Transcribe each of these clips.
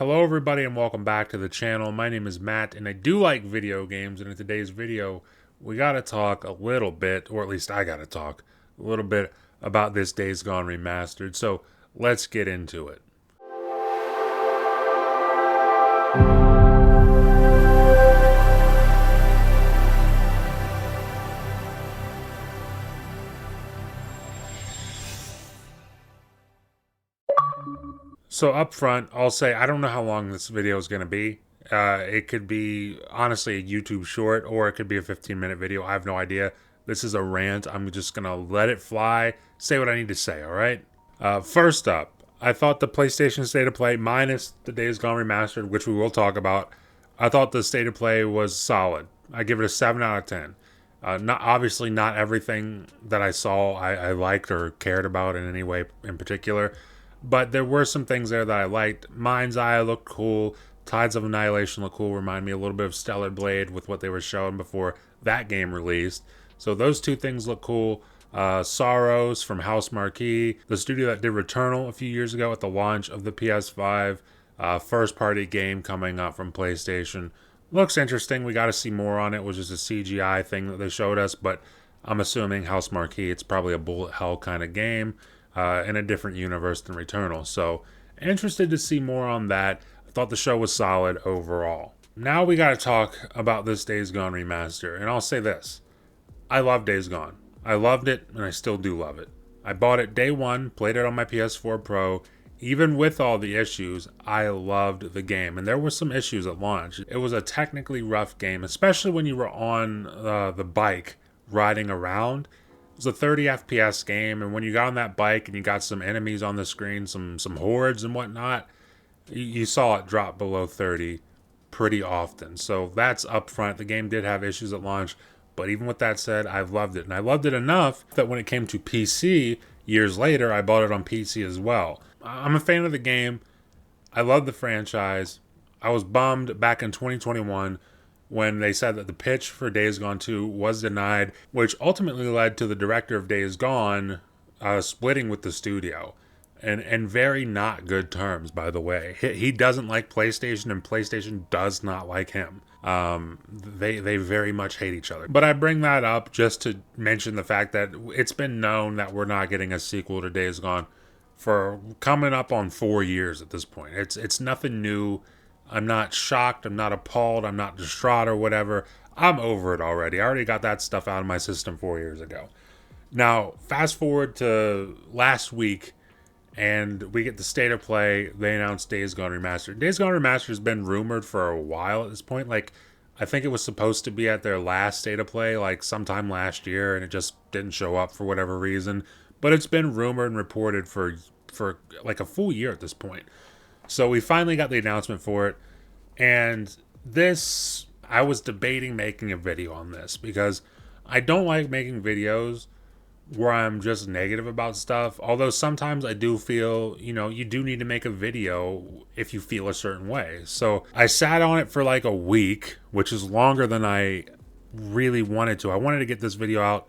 Hello everybody and welcome back to the channel. My name is Matt and I do like video games, and in today's video we gotta talk a little bit, or at least I gotta talk a little bit about this Days Gone Remastered. So let's get into it. So up front, I'll say I don't know how long this video is going to be. It could be, honestly, a YouTube short, or it could be a 15-minute video. I have no idea. This is a rant. I'm just going to let it fly, say what I need to say, all right? First up, I thought the PlayStation State of Play, minus the Days Gone Remastered, which we will talk about, I thought the State of Play was solid. I give it a 7 out of 10. Obviously not everything that I saw I liked or cared about in any way in particular. But there were some things there that I liked. Mind's Eye looked cool. Tides of Annihilation looked cool. Remind me a little bit of Stellar Blade with what they were showing before that game released. So those two things look cool. Sorrows from House Marquee, the studio that did Returnal a few years ago at the launch of the PS5. First-party game coming up from PlayStation. Looks interesting. We got to see more on it. It was just a CGI thing that they showed us, but I'm assuming House Marquee, it's probably a bullet hell kind of game. In a different universe than Returnal. So, interested to see more on that. I thought the show was solid overall. Now we gotta talk about this Days Gone remaster, and I'll say this. I love Days Gone. I loved it, and I still do love it. I bought it day one, played it on my PS4 Pro. Even with all the issues, I loved the game. And there were some issues at launch. It was a technically rough game, especially when you were on the bike riding around. It was a 30 FPS game, and when you got on that bike and you got some enemies on the screen, some hordes and whatnot, you saw it drop below 30 pretty often. So that's up front. The game did have issues at launch, but even with that said, I loved it. And I loved it enough that when it came to PC years later, I bought it on PC as well. I'm a fan of the game. I love the franchise. I was bummed back in 2021 when they said that the pitch for Days Gone 2 was denied, which ultimately led to the director of Days Gone splitting with the studio. And very not good terms, by the way. He doesn't like PlayStation, and PlayStation does not like him. They very much hate each other. But I bring that up just to mention the fact that it's been known that we're not getting a sequel to Days Gone for coming up on 4 years at this point. It's nothing new. I'm not shocked, I'm not appalled, I'm not distraught or whatever. I'm over it already. I already got that stuff out of my system 4 years ago. Now, fast forward to last week, and we get the State of Play. They announced Days Gone Remastered. Days Gone Remastered has been rumored for a while at this point. Like, I think it was supposed to be at their last State of Play, like sometime last year, and it just didn't show up for whatever reason. But it's been rumored and reported for like a full year at this point. So we finally got the announcement for it, and this, I was debating making a video on this because I don't like making videos where I'm just negative about stuff, although sometimes I do feel, you do need to make a video if you feel a certain way. So I sat on it for like a week, which is longer than I really wanted to. I wanted to get this video out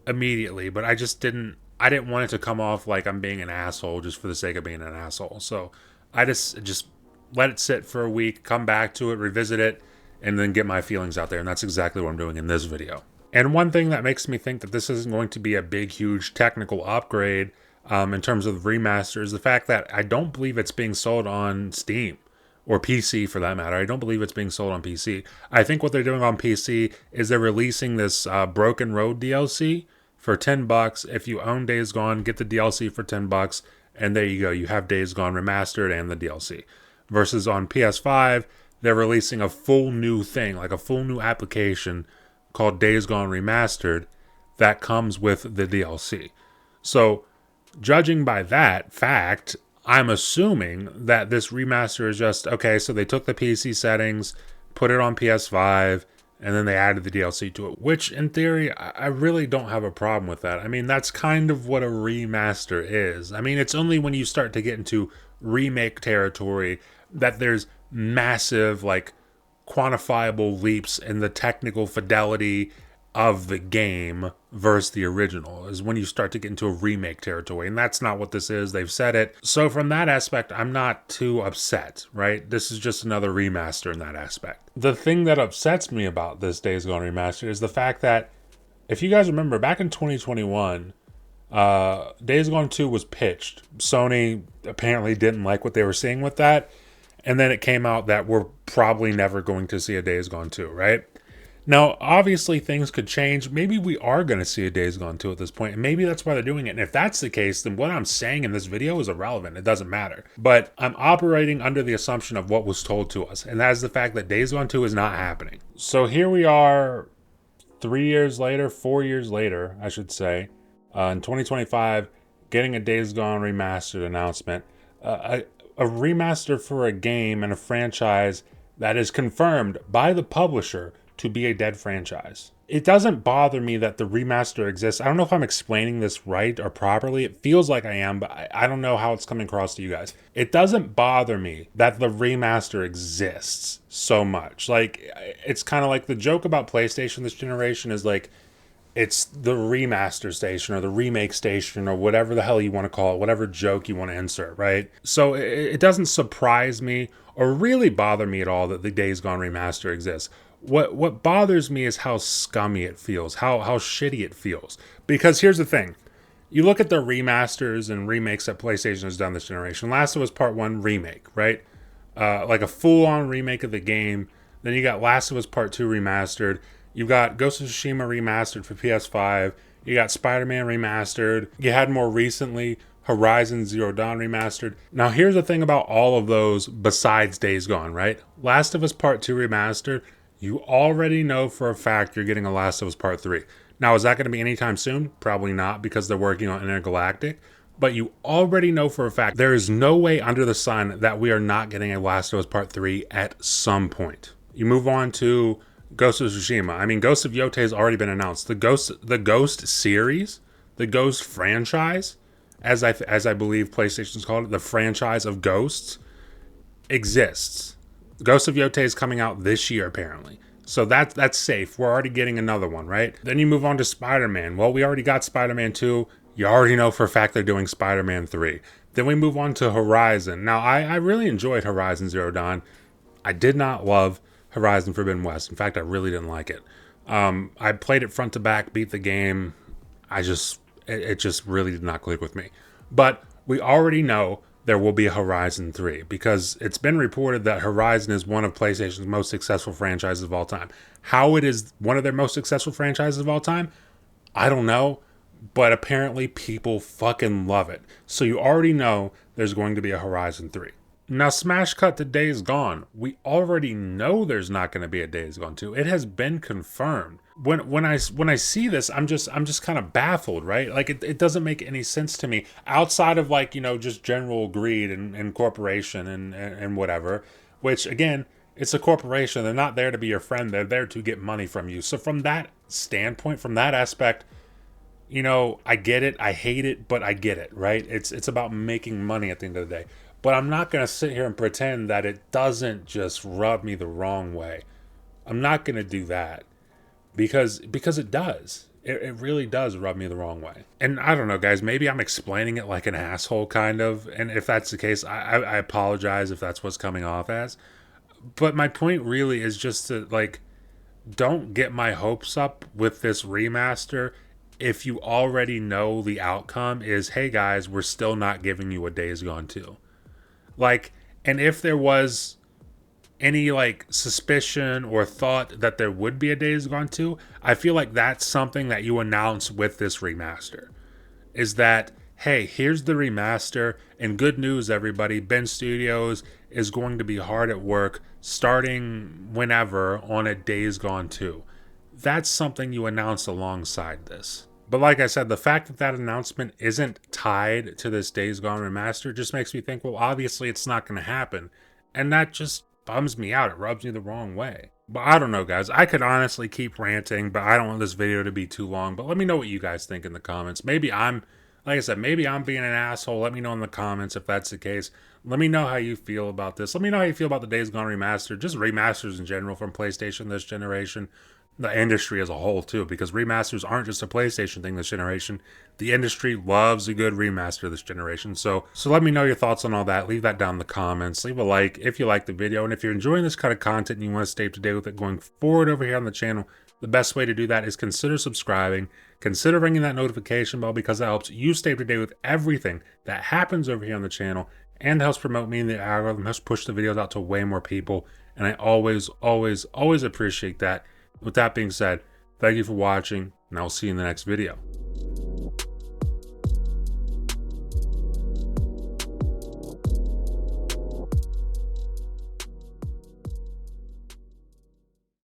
immediately, but I didn't want it to come off like I'm being an asshole just for the sake of being an asshole. So I just let it sit for a week, come back to it, revisit it, and then get my feelings out there. And that's exactly what I'm doing in this video. And one thing that makes me think that this isn't going to be a big, huge technical upgrade in terms of remaster is the fact that I don't believe it's being sold on Steam or PC for that matter. I don't believe it's being sold on PC. I think what they're doing on PC is they're releasing this Broken Road DLC for $10. If you own Days Gone, get the DLC for $10. And there you go. You have Days Gone Remastered and the DLC. Versus on PS5, they're releasing a full new thing, like a full new application called Days Gone Remastered that comes with the DLC. So, judging by that fact, I'm assuming that this remaster is just, okay, so they took the PC settings, put it on PS5, and then they added the DLC to it, which in theory, I really don't have a problem with that. I mean, that's kind of what a remaster is. I mean, it's only when you start to get into remake territory that there's massive, like, quantifiable leaps in the technical fidelity of the game versus the original is when you start to get into a remake territory, and that's not what this is. They've said it. So from that aspect, I'm not too upset, right? This is just another remaster in that aspect. The thing that upsets me about this Days Gone remaster is the fact that, if you guys remember, back in 2021, Days Gone 2 was pitched. Sony apparently didn't like what they were seeing with that, and then it came out that we're probably never going to see a Days Gone 2, right? Now, obviously, things could change. Maybe we are going to see a Days Gone 2 at this point, and maybe that's why they're doing it. And if that's the case, then what I'm saying in this video is irrelevant. It doesn't matter. But I'm operating under the assumption of what was told to us, and that is the fact that Days Gone 2 is not happening. So here we are 3 years later, 4 years later, I should say, in 2025, getting a Days Gone remastered announcement. A remaster for a game and a franchise that is confirmed by the publisher to be a dead franchise. It doesn't bother me that the remaster exists. I don't know if I'm explaining this right or properly. It feels like I am, but I don't know how it's coming across to you guys. It doesn't bother me that the remaster exists so much. Like, it's kind of like the joke about PlayStation this generation is like, it's the remaster station or the remake station or whatever the hell you want to call it, whatever joke you want to insert, right? So it doesn't surprise me or really bother me at all that the Days Gone remaster exists. What bothers me is how scummy it feels, how shitty it feels. Because here's the thing. You look at the remasters and remakes that PlayStation has done this generation. Last of Us Part 1 remake, right? Like a full-on remake of the game. Then you got Last of Us Part 2 remastered. You've got Ghost of Tsushima remastered for PS5. You got Spider-Man remastered. You had more recently Horizon Zero Dawn remastered. Now here's the thing about all of those besides Days Gone, right? Last of Us Part 2 remastered, you already know for a fact you're getting a Last of Us Part 3. Now, is that going to be anytime soon? Probably not, because they're working on Intergalactic. But you already know for a fact there is no way under the sun that we are not getting a Last of Us Part 3 at some point. You move on to Ghost of Tsushima. I mean, Ghost of Yote has already been announced. The Ghost series, the Ghost franchise, as I believe PlayStation's called it, the franchise of Ghosts, exists. Ghost of Yote is coming out this year, apparently. So that's safe. We're already getting another one, right? Then you move on to Spider-Man. Well, we already got Spider-Man 2. You already know for a fact they're doing Spider-Man 3. Then we move on to Horizon. Now, I really enjoyed Horizon Zero Dawn. I did not love Horizon Forbidden West. In fact, I really didn't like it. I played it front to back, beat the game. It just really did not click with me. But we already know there will be a Horizon 3 because it's been reported that Horizon is one of PlayStation's most successful franchises of all time. How it is one of their most successful franchises of all time, I don't know, but apparently people fucking love it. So you already know there's going to be a Horizon 3. Now, smash cut to Days Gone. We already know there's not going to be a Days Gone 2. It has been confirmed. When I see this, I'm just kind of baffled, right? Like it doesn't make any sense to me outside of like, just general greed and corporation and whatever, which again, it's a corporation. They're not there to be your friend. They're there to get money from you. So from that standpoint, from that aspect, I get it. I hate it, but I get it, right? It's about making money at the end of the day. But I'm not going to sit here and pretend that it doesn't just rub me the wrong way. I'm not going to do that because it does. It really does rub me the wrong way. And I don't know, guys, maybe I'm explaining it like an asshole kind of. And if that's the case, I apologize if that's what's coming off as. But my point really is just to, don't get my hopes up with this remaster if you already know the outcome is, hey, guys, we're still not giving you a Days Gone 2. And if there was any suspicion or thought that there would be a Days Gone 2, I feel like that's something that you announce with this remaster. Is that, hey, here's the remaster, and good news, everybody, Ben Studios is going to be hard at work starting whenever on a Days Gone 2. That's something you announce alongside this. But like I said, the fact that that announcement isn't tied to this Days Gone remaster just makes me think, well, obviously it's not going to happen. And that just bums me out. It rubs me the wrong way. But I don't know, guys. I could honestly keep ranting, but I don't want this video to be too long. But let me know what you guys think in the comments. Maybe I'm being an asshole. Let me know in the comments if that's the case. Let me know how you feel about this. Let me know how you feel about the Days Gone remaster. Just remasters in general from PlayStation this generation. the industry as a whole too, because remasters aren't just a PlayStation thing this generation. The industry loves a good remaster this generation. So let me know your thoughts on all that. Leave that down in the comments. Leave a like if you like the video, and if you're enjoying this kind of content and you want to stay up to date with it going forward over here on the channel, the best way to do that is consider subscribing, consider ringing that notification bell, because that helps you stay up to date with everything that happens over here on the channel and helps promote me in the algorithm, helps push the videos out to way more people. And I always, always, always appreciate that. With that being said, thank you for watching, and I'll see you in the next video.